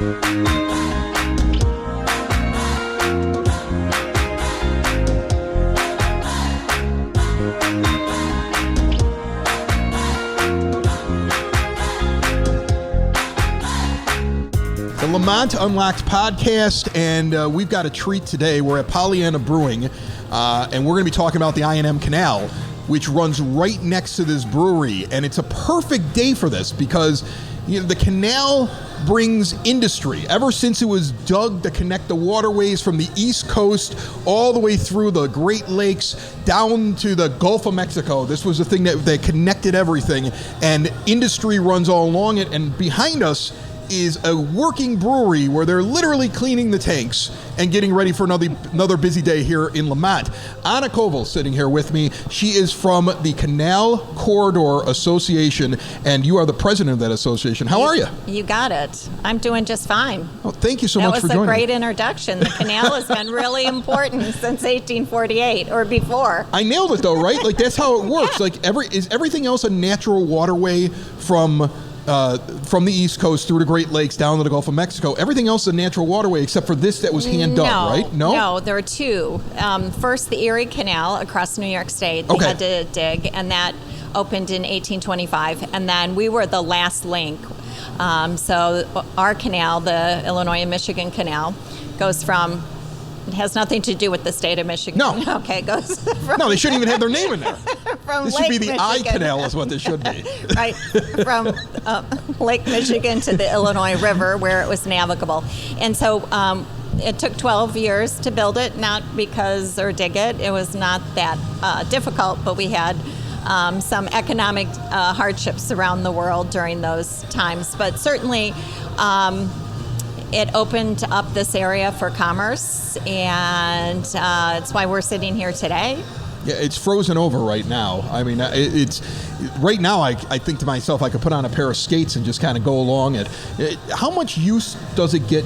The Lemont Unlocked podcast, and we've got a treat today. We're at Pollyanna Brewing, and we're going to be talking about the I&M Canal, which runs right next to this brewery. And it's a perfect day for this because the canal brings industry. Ever since it was dug to connect the waterways from the East Coast all the way through the Great Lakes down to the Gulf of Mexico, this was the thing that connected everything, and industry runs all along it. And behind us is a working brewery where they're literally cleaning the tanks and getting ready for another busy day here in Lemont. Anna Koval sitting here with me. She is from the Canal Corridor Association, and you are the president of that association. How are you? You got it. I'm doing just fine. Well, thank you so much for joining. That was a great introduction. The canal has been really important since 1848 or before. I nailed it though, right? Like that's how it works. Yeah. Like is everything else a natural waterway from the East Coast through the Great Lakes down to the Gulf of Mexico? Everything else is a natural waterway except for this that was hand dug, right? No, there are two. First, the Erie Canal across New York State. They had to dig, and that opened in 1825. And then we were the last link. So our canal, the Illinois Michigan Canal, goes from... It has nothing to do with the state of Michigan. No. Okay, it goes from... No, they shouldn't even have their name in there. This should be the Michigan. I Canal is what this should be. Right, from Lake Michigan to the Illinois River where it was navigable. And so it took 12 years to build it, dig it. It was not that difficult, but we had some economic hardships around the world during those times. But certainly... it opened up this area for commerce, and it's why we're sitting here today. Yeah, it's frozen over right now. I mean, it's right now. I think to myself, I could put on a pair of skates and just kind of go along it. How much use does it get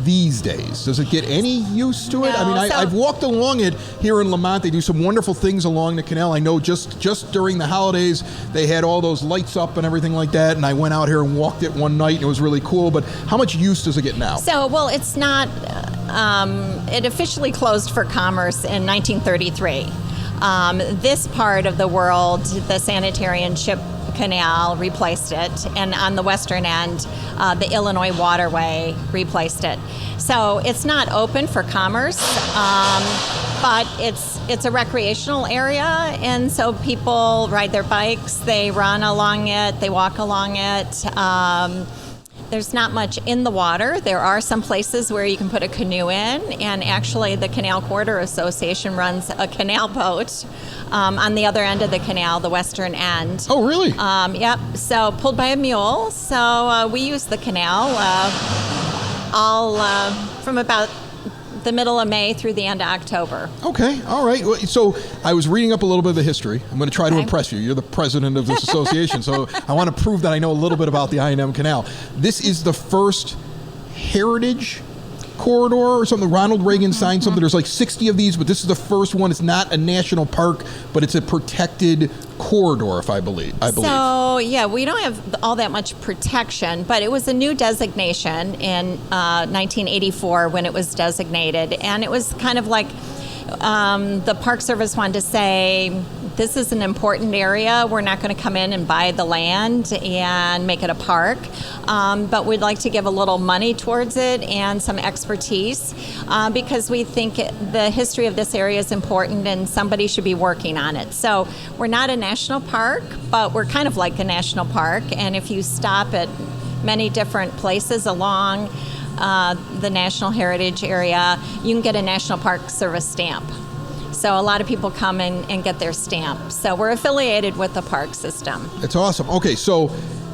these days? Does it get any use to it? No, I mean, I've walked along it here in Lemont. They do some wonderful things along the canal. I know just during the holidays, they had all those lights up and everything like that, and I went out here and walked it one night, and it was really cool. But how much use does it get now? So, well, it's not... it officially closed for commerce in 1933. This part of the world, the sanitary and ship canal replaced it, and on the western end, the Illinois waterway replaced it. So it's not open for commerce, but it's a recreational area, and so people ride their bikes, they run along it, they walk along it. There's not much in the water. There are some places where you can put a canoe in, and actually the Canal Corridor Association runs a canal boat on the other end of the canal, the western end. Oh, really? Yep. So pulled by a mule. So we use the canal all from about the middle of May through the end of October. Okay, all right. So I was reading up a little bit of the history. I'm going to try to impress you. You're the president of this association, so I want to prove that I know a little bit about the I&M Canal. This is the first heritage corridor or something. Ronald Reagan signed something. There's like 60 of these, but this is the first one. It's not a national park, but it's a protected corridor, if I believe. So, yeah, we don't have all that much protection, but it was a new designation in 1984 when it was designated, and it was kind of like the Park Service wanted to say, this is an important area. We're not going to come in and buy the land and make it a park, but we'd like to give a little money towards it and some expertise because we think the history of this area is important and somebody should be working on it. So we're not a national park, but we're kind of like a national park, and if you stop at many different places along the National Heritage area, you can get a National Park Service stamp. So a lot of people come and get their stamp. So we're affiliated with the park system. It's awesome. Okay, so...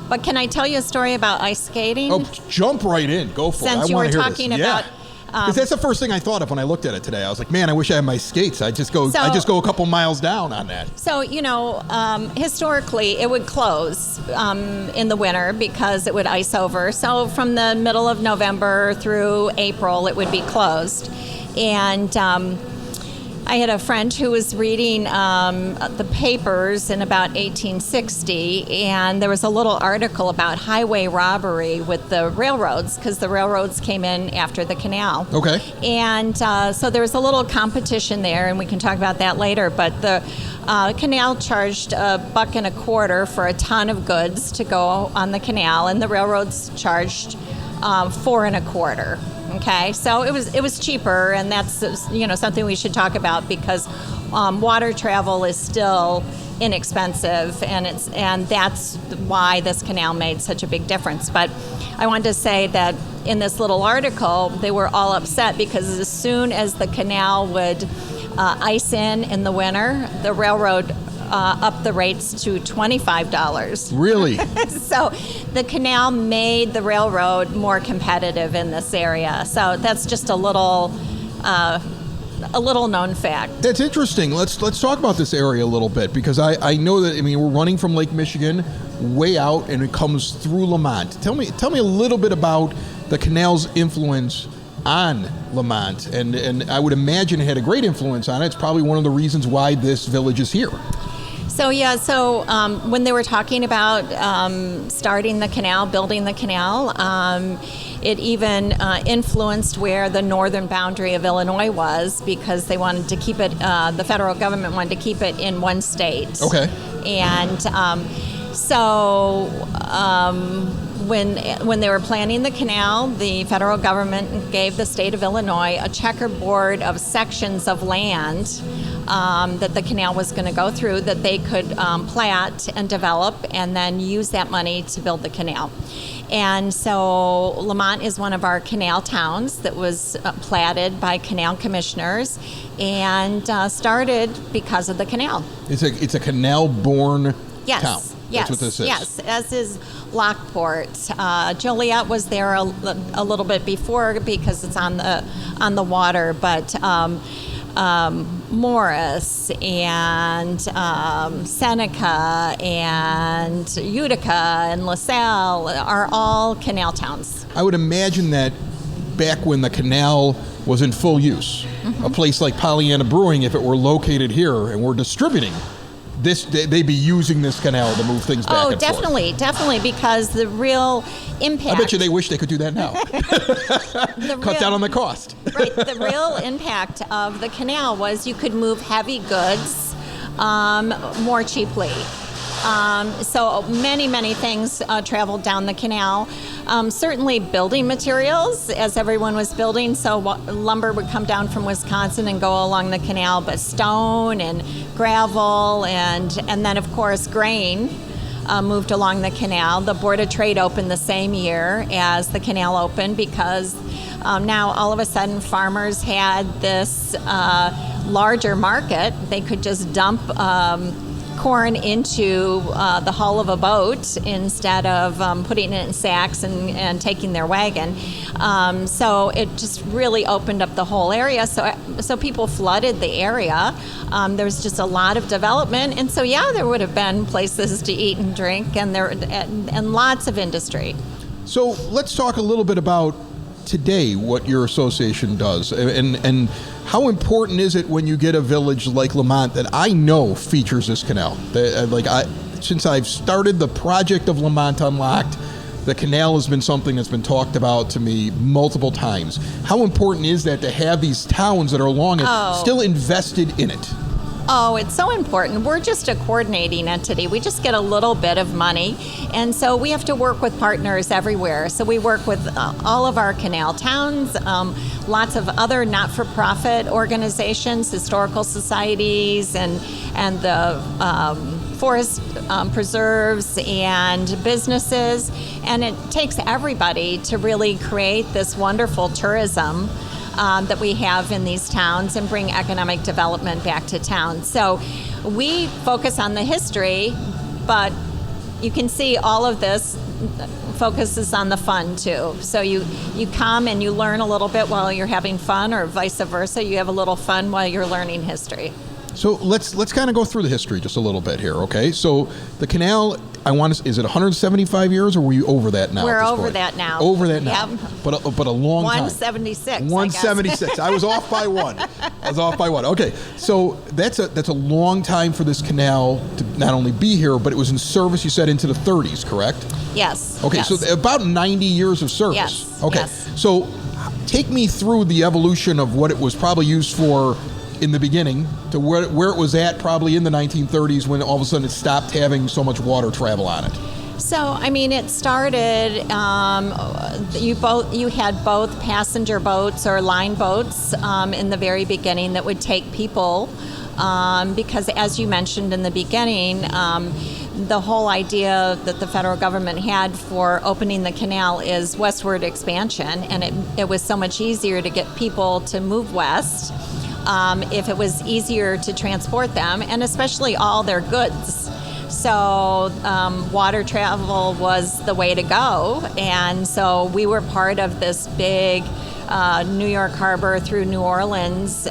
But can I tell you a story about ice skating? Oh, jump right in. Go for it. Since you were talking about... Because that's the first thing I thought of when I looked at it today. I was like, man, I wish I had my skates. I just go a couple miles down on that. So, historically, it would close in the winter because it would ice over. So from the middle of November through April, it would be closed. And I had a friend who was reading the papers in about 1860, and there was a little article about highway robbery with the railroads, because the railroads came in after the canal. Okay. And so there was a little competition there, and we can talk about that later, but the canal charged $1.25 for a ton of goods to go on the canal, and the railroads charged $4.25. Okay, so it was cheaper, and that's something we should talk about, because water travel is still inexpensive, and that's why this canal made such a big difference. But I wanted to say that in this little article, they were all upset because as soon as the canal would ice in the winter, the railroad upped the rates to $25. Really? So the canal made the railroad more competitive in this area. So that's just a little known fact. That's interesting. Let's talk about this area a little bit, because I know that, we're running from Lake Michigan way out, and it comes through Lemont. Tell me a little bit about the canal's influence on Lemont, and I would imagine it had a great influence on it. It's probably one of the reasons why this village is here. So when they were talking about starting the canal, building the canal, it even influenced where the northern boundary of Illinois was, because they wanted to keep it, the federal government wanted to keep it in one state. Okay. And when they were planning the canal, the federal government gave the state of Illinois a checkerboard of sections of land that the canal was going to go through, that they could plat and develop, and then use that money to build the canal. And so Lemont is one of our canal towns that was platted by canal commissioners and started because of the canal. It's a canal-born Yes. town. Yes, That's what this is. yes, as is Lockport. Joliet was there a little bit before because it's on the water, but Morris and Seneca and Utica and LaSalle are all canal towns. I would imagine that back when the canal was in full use, a place like Pollyanna Brewing, if it were located here and we're distributing this, they'd be using this canal to move things back and forth. Definitely, because the real impact... I bet you they wish they could do that now. Cut down on the cost. Right, the real impact of the canal was you could move heavy goods more cheaply. So many things traveled down the canal. Certainly building materials, as everyone was building, so lumber would come down from Wisconsin and go along the canal, but stone and gravel and then, of course, grain moved along the canal. The Board of Trade opened the same year as the canal opened, because now all of a sudden farmers had this larger market. They could just dump corn into the hull of a boat instead of putting it in sacks and taking their wagon. So it just really opened up the whole area. So people flooded the area. There was just a lot of development, and so there would have been places to eat and drink, and lots of industry. So let's talk a little bit about today what your association does, and how important is it when you get a village like Lemont that I know features this canal? Since I've started the project of Lemont Unlocked, the canal has been something that's been talked about to me multiple times. How important is that to have these towns that are along it still invested in it? Oh, it's so important. We're just a coordinating entity. We just get a little bit of money, and so we have to work with partners everywhere. So we work with all of our canal towns, lots of other not-for-profit organizations, historical societies, and the forest preserves and businesses. And it takes everybody to really create this wonderful tourism that we have in these towns and bring economic development back to town. So we focus on the history, but you can see all of this focuses on the fun too. So you come and you learn a little bit while you're having fun, or vice versa. You have a little fun while you're learning history. So let's kind of go through the history just a little bit here, okay? So the canal I want to. Is it 175 years, or were you over that now? We're at this over point? that now. Over that now. Yep. But a long time. 176. 176. I was off by one. Okay, so that's a long time for this canal to not only be here, but it was in service. You said into the 30s, correct? Yes. Okay, yes. so about 90 years of service. Yes. Okay, yes. So take me through the evolution of what it was probably used for in the beginning to where it was at probably in the 1930s when all of a sudden it stopped having so much water travel on it. So, I mean, it started, you had both passenger boats or line boats in the very beginning that would take people because, as you mentioned in the beginning, the whole idea that the federal government had for opening the canal is westward expansion, and it was so much easier to get people to move west if it was easier to transport them, and especially all their goods. So water travel was the way to go, and so we were part of this big New York Harbor through New Orleans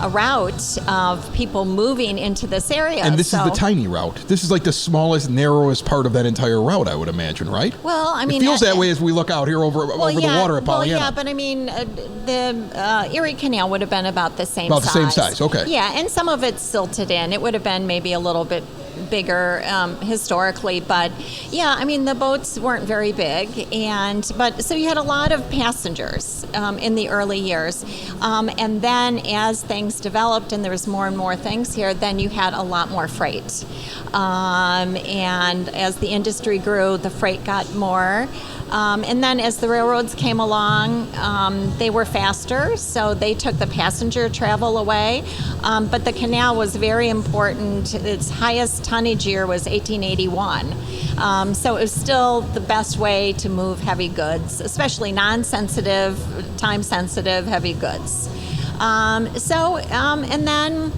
a route of people moving into this area. And this is the tiny route. This is like the smallest, narrowest part of that entire route, I would imagine, right? Well, I mean, it feels that way as we look out here over the water at Pollyanna. Well, yeah, but I mean, the Erie Canal would have been about the same size. About the same size, okay. Yeah, and some of it's silted in. It would have been maybe a little bit bigger historically, but yeah, I mean the boats weren't very big, but so you had a lot of passengers in the early years, and then as things developed and there was more and more things here, then you had a lot more freight, and as the industry grew, the freight got more. And then as the railroads came along, they were faster, so they took the passenger travel away. But the canal was very important. Its highest tonnage year was 1881. So it was still the best way to move heavy goods, especially non-sensitive, time-sensitive heavy goods. And then,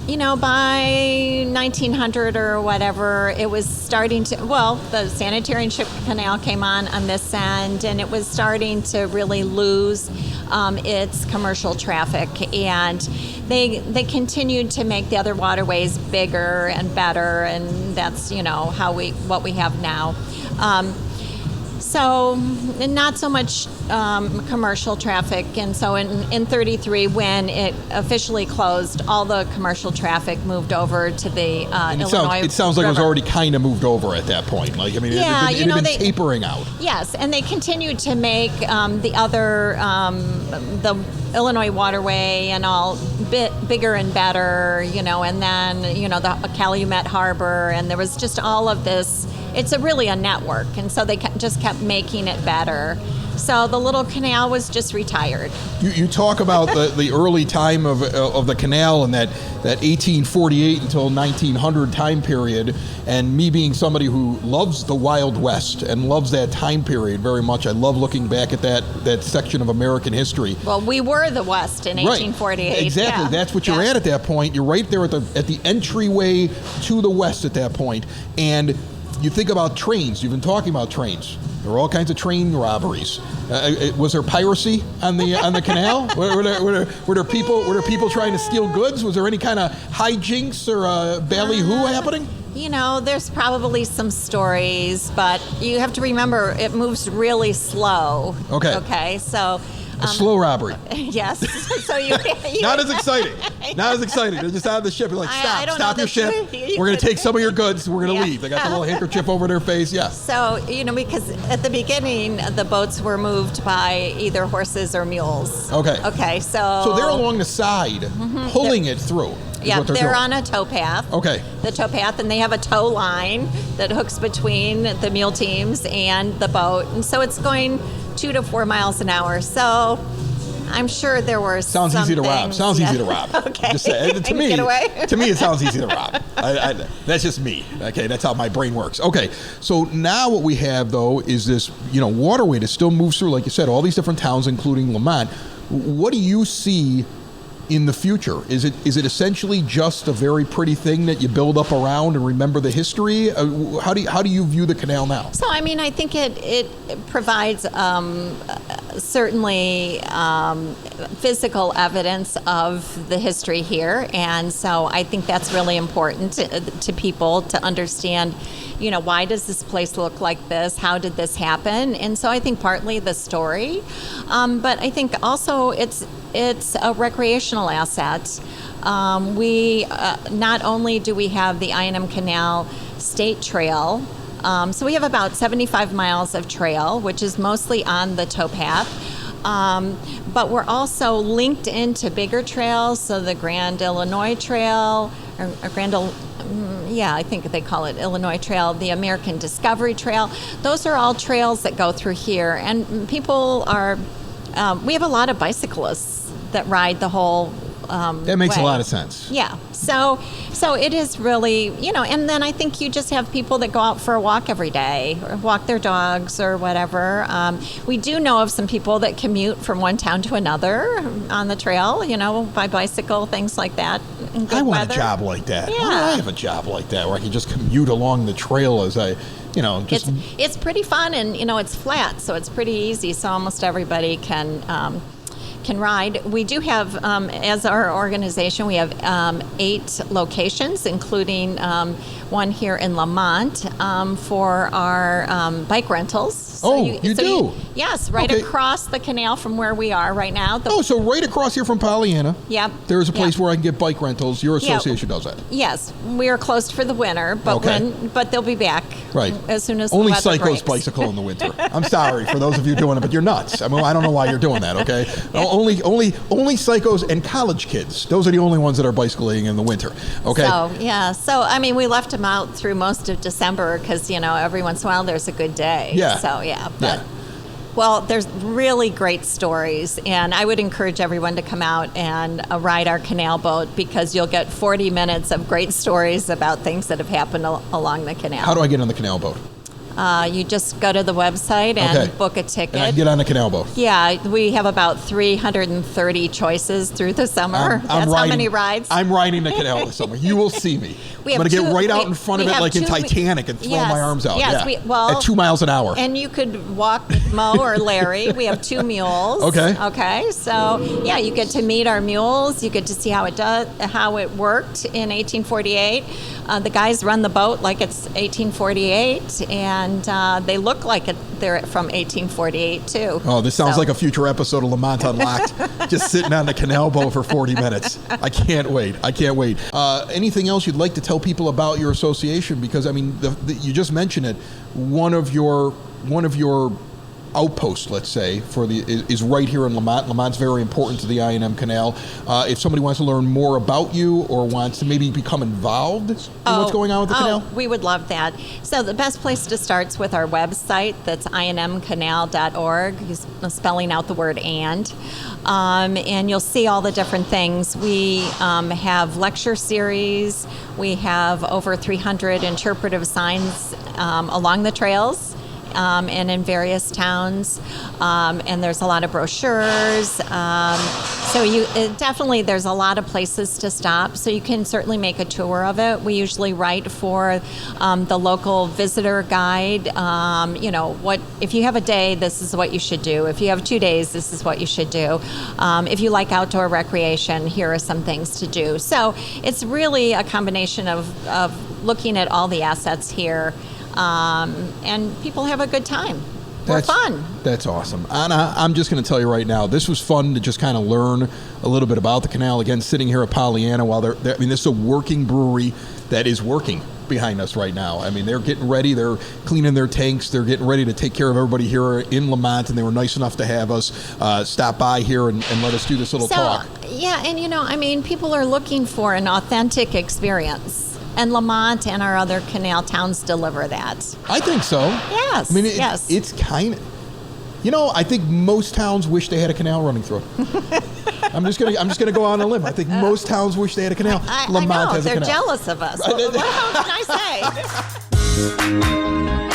you know, by 1900 or whatever, it was starting to, the sanitary and ship canal came on this end, and it was starting to really lose its commercial traffic. And they continued to make the other waterways bigger and better, and that's, you know, what we have now. So not so much commercial traffic, and so in 33, when it officially closed, all the commercial traffic moved over to the Illinois It sounds like River. it was already kind of moved over at that point. Like, I mean, it had been tapering out. Yes, and they continued to make the other, the Illinois waterway and all bigger and better, you know, and then, you know, the Calumet Harbor, and there was just all of this. It's really a network, and so they just kept making it better. So the little canal was just retired. You talk about the early time of the canal and that 1848 until 1900 time period, and me being somebody who loves the Wild West and loves that time period very much. I love looking back at that section of American history. Well, we were the West in 1848. Right. Exactly. Yeah. That's what you're at that point. You're right there at the entryway to the West at that point. And you think about trains. You've been talking about trains. There were all kinds of train robberies. Was there piracy on the canal? Were there people trying to steal goods? Was there any kind of hijinks or ballyhoo happening? You know, there's probably some stories, but you have to remember it moves really slow. Okay. Okay, so. A slow robbery. Yes. So you Not as exciting. Not as exciting. They're just out of the ship. They're like, stop your ship. We're going to take some of your goods. We're going to leave. They got the little handkerchief over their face. Yeah. So, you know, because at the beginning, the boats were moved by either horses or mules. Okay. Okay, so they're along the side, pulling it through. Yeah, they're doing. on a towpath. Okay. The towpath, and they have a tow line that hooks between the mule teams and the boat. And so it's going 2 to 4 miles an hour. So I'm sure there were Sounds some easy to rob. things, Sounds yeah. easy to rob. Okay. Just say, to me, Get away. to me, it sounds easy to rob. That's just me. Okay, that's how my brain works. Okay, so now what we have though is this, you know, waterway that still moves through, like you said, all these different towns, including Lemont. What do you see in the future? Is it essentially just a very pretty thing that you build up around and remember the history? How do you view the canal now? So, I mean, I think it provides certainly physical evidence of the history here, and so I think that's really important to people to understand, you know, why does this place look like this? How did this happen? And so I think partly the story, but I think also it's a recreational asset. We not only do we have the I&M Canal State Trail, so we have about 75 miles of trail, which is mostly on the towpath. But we're also linked into bigger trails, so the Grand Illinois Trail, or I think they call it Illinois Trail, the American Discovery Trail. Those are all trails that go through here, and people are. We have a lot of bicyclists that ride the whole. That makes a lot of sense. Yeah. So it is really, you know, and then I think you just have people that go out for a walk every day or walk their dogs or whatever. We do know of some people that commute from one town to another on the trail, you know, by bicycle, things like that. I want a job like that. Yeah. Why don't I have a job like that where I can just commute along the trail as I, you know, just... It's pretty fun, and, you know, it's flat, so it's pretty easy, so almost everybody can ride. We do have, as our organization, we have 8 locations, including one here in Lemont for our bike rentals. So you do? Yes, right across the canal from where we are right now. So right across here from Pollyanna. Yep. There's a place where I can get bike rentals. Your association does that. Yes, we are closed for the winter, but but they'll be back. Right. As soon as only the weather psychos breaks. bicycle in the winter. I'm sorry for those of you doing it, but you're nuts. I mean, I don't know why you're doing that. Okay. Only psychos and college kids. Those are the only ones that are bicycling in the winter. Okay. So I mean, we left them out through most of December because, you know, every once in a while there's a good day. Yeah. So well, there's really great stories, and I would encourage everyone to come out and ride our canal boat because you'll get 40 minutes of great stories about things that have happened along the canal. How do I get on the canal boat? You just go to the website and book a ticket. And I can get on the canal boat. Yeah, we have about 330 choices through the summer. That's how many rides. I'm riding the canal this summer. You will see me. I'm going to get right out in front of it like in Titanic and throw my arms out. Yes, at 2 miles an hour. And you could walk with Mo or Larry. We have 2 mules. Okay. So yeah, you get to meet our mules. You get to see how it worked in 1848. The guys run the boat like it's 1848, and they look like they're from 1848 too. Oh, this sounds like a future episode of Lemont Unlocked. Just sitting on the canal boat for 40 minutes. I can't wait. Anything else you'd like to tell people about your association? Because I mean, you just mentioned it. One of your outpost, let's say, is right here in Lemont. Lemont's very important to the I&M Canal. If somebody wants to learn more about you or wants to maybe become involved in what's going on with the canal? We would love that. So the best place to start is with our website. That's inmcanal.org. Spelling out the word and you'll see all the different things. We have lecture series. We have over 300 interpretive signs along the trails. And in various towns, and there's a lot of brochures. Definitely there's a lot of places to stop, so you can certainly make a tour of it. We usually write for the local visitor guide. If you have a day, this is what you should do. If you have 2 days, this is what you should do. If you like outdoor recreation, here are some things to do. So it's really a combination of looking at all the assets here. And people have a good time. We're fun. That's awesome. Anna, I'm just going to tell you right now, this was fun to just kind of learn a little bit about the canal. Again, sitting here at Pollyanna while this is a working brewery that is working behind us right now. I mean, they're getting ready. They're cleaning their tanks. They're getting ready to take care of everybody here in Lemont, and they were nice enough to have us stop by here and let us do this little talk. Yeah, and people are looking for an authentic experience. And Lemont and our other canal towns deliver that. I think so. Yes. I mean, it's kind of, I think most towns wish they had a canal running through it. I'm just gonna go on a limb. I think most towns wish they had a canal. Lemont has a canal. They're jealous of us. What can I say?